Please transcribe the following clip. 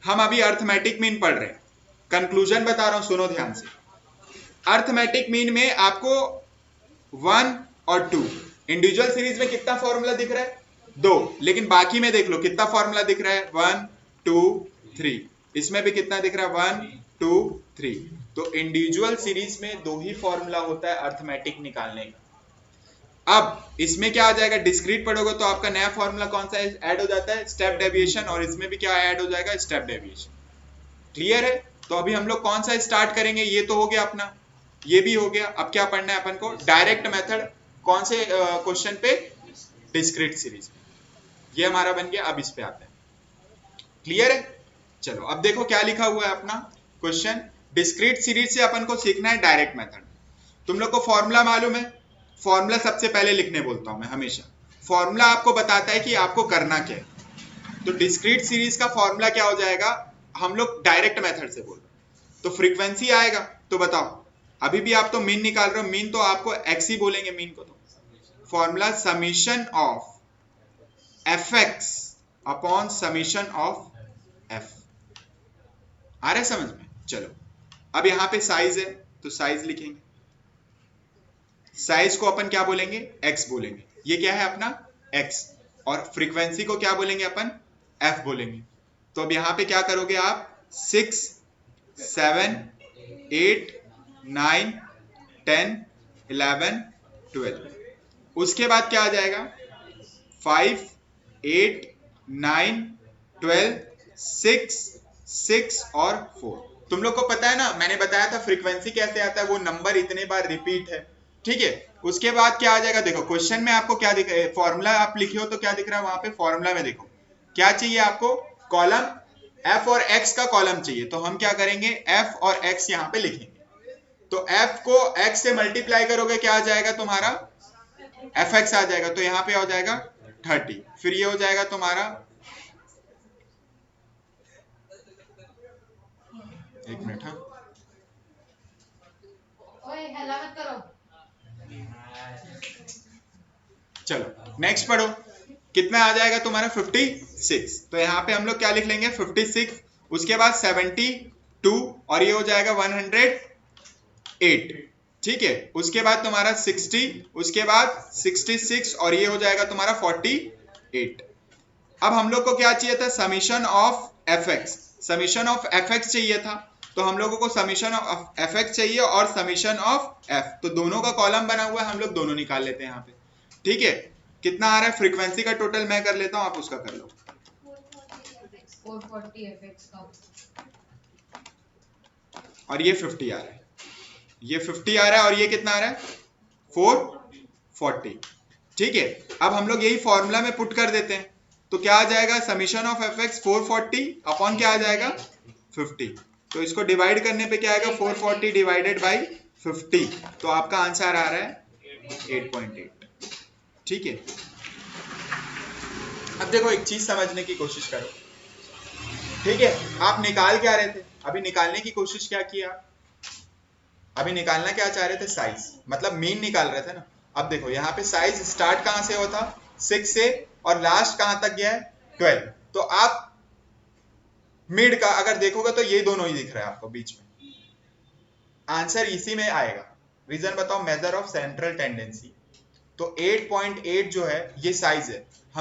हम अभी arithmetic mean पढ़ रहे हैं, कंक्लूजन बता रहा हूं, सुनो ध्यान से। अर्थमेटिक मीन में आपको 1 और 2, इंडिविजुअल सीरीज में कितना फॉर्मूला दिख रहा है? 2, लेकिन बाकी में देख लो कितना फॉर्मूला दिख रहा है? 1 2 3। इसमें भी कितना दिख रहा है? 1 2 3। तो इंडिविजुअल सीरीज में 2 ही फॉर्मूला होता है अर्थमेटिक निकालने का। अब इसमें क्या आ जाएगा? डिस्क्रीट पढ़ोगे तो आपका नया फॉर्मूला कौन सा ऐड हो जाता है? Step deviation. और इसमें भी क्या ऐड हो जाएगा? Step deviation. क्लियर है? तो अभी हम लोग कौन सा स्टार्ट करेंगे? ये तो हो गया अपना, ये भी हो गया। अब क्या पढ़ना है अपन को? Direct method. कौन से क्वेश्चन पे? डिस्क्रीट सीरीज में। ये हमारा बन गया। अब इस पे आते हैं। क्लियर है? चलो अब देखो क्या लिखा हुआ है अपना क्वेश्चन। डिस्क्रीट सीरीज से अपन को सीखना है डायरेक्ट मेथड। तुम लोग को फॉर्मूला मालूम है? फॉर्मूला सबसे पहले लिखने बोलता हूं मैं हमेशा। फॉर्मूला आपको बताता है कि आपको करना क्या है। तो डिस्क्रीट सीरीज का फॉर्मूला क्या हो जाएगा? हम लोग डायरेक्ट मेथड से बोल रहे हैं, तो फ्रीक्वेंसी आएगा। तो बताओ, अभी भी आप तो मीन निकाल रहे हो, मीन तो आपको एक्स ही बोलेंगे मीन को। तो formula summation of f x upon summation of f. आ रहा है समझ में? चलो अब यहां पे साइज है तो साइज लिखेंगे। साइज को अपन क्या बोलेंगे? x बोलेंगे। ये क्या है अपना? x। और फ्रीक्वेंसी को क्या बोलेंगे अपन? f बोलेंगे। तो अब यहां पे क्या करोगे आप? 6 7 8 9 10 11 12। उसके बाद क्या आ जाएगा? 5 8 9 12 6 6 और 4। तुम लोग को पता है ना, मैंने बताया था फ्रीक्वेंसी कैसे आता है, वो नंबर इतने बार रिपीट है। ठीक है? उसके बाद क्या आ जाएगा? देखो क्वेश्चन में आपको क्या दिख रहा है? फॉर्मूला आप लिखे हो तो क्या दिख रहा है वहां पे? फॉर्मूला में देखो क्या चाहिए आपको? कॉलम f और x का कॉलम चाहिए। तो हम क्या करेंगे? f और x यहां पे लिखेंगे। तो f को x से मल्टीप्लाई करोगे, क्या आ जाएगा तुम्हारा? fx आ जाएगा। तो यहां पे हो जाएगा 30। फिर ये हो जाएगा तुम्हारा, एक मिनट, हाँ चलो नेक्स्ट पढ़ो। कितना आ जाएगा तुम्हारा? 56। तो यहाँ पे हम लोग क्या लिख लेंगे? 56। उसके बाद 72 और ये हो जाएगा 108। ठीक है? उसके बाद तुम्हारा 60, उसके बाद 66 और ये हो जाएगा तुम्हारा 48। अब हम लोग को क्या चाहिए था? Summation of f x. Summation of f x चाहिए था। तो हम लोगों को समीशन ऑफ एफ एक्स चाहिए और समीशन ऑफ एफ। तो दोनों का कॉलम बना हुआ है, हम लोग दोनों निकाल लेते हैं यहाँ पे। ठीक है? कितना आ रहा है? फ्रीक्वेंसी का टोटल मैं कर लेता हूं, आप उसका कर लो। 440 fx का, और ये 50 आ रहा है। ये 50 आ रहा है और ये कितना आ रहा है? 440। ठीक है? अब हम लोग यही फॉर्मूला में पुट कर देते हैं। तो क्या आ जाएगा? Summation of f x 440 upon क्या आ जाएगा? 50। तो इसको डिवाइड करने पे क्या आएगा? 440 डिवाइडेड बाई 50। तो आपका आंसर आ रहा है 8.8। ठीक है? अब देखो एक चीज समझने की कोशिश करो। ठीक है? आप निकाल क्या रहे थे? अभी निकालने की कोशिश क्या की आप? अभी निकालना क्या चाह रहे थे? साइज, मतलब मीन निकाल रहे थे ना। अब देखो यहाँ पे साइज स्टार्ट कहां से होता? 6 से, और लास्ट कहां तक गया है? 12। तो आप मिड का अगर देखोगे तो ये दोनों ही दिख रहा है आपको बीच में। आंसर इसी में आएगा। रीजन बताओ? Measure of central tendency. तो 8.8 जो है ये साइज है। हम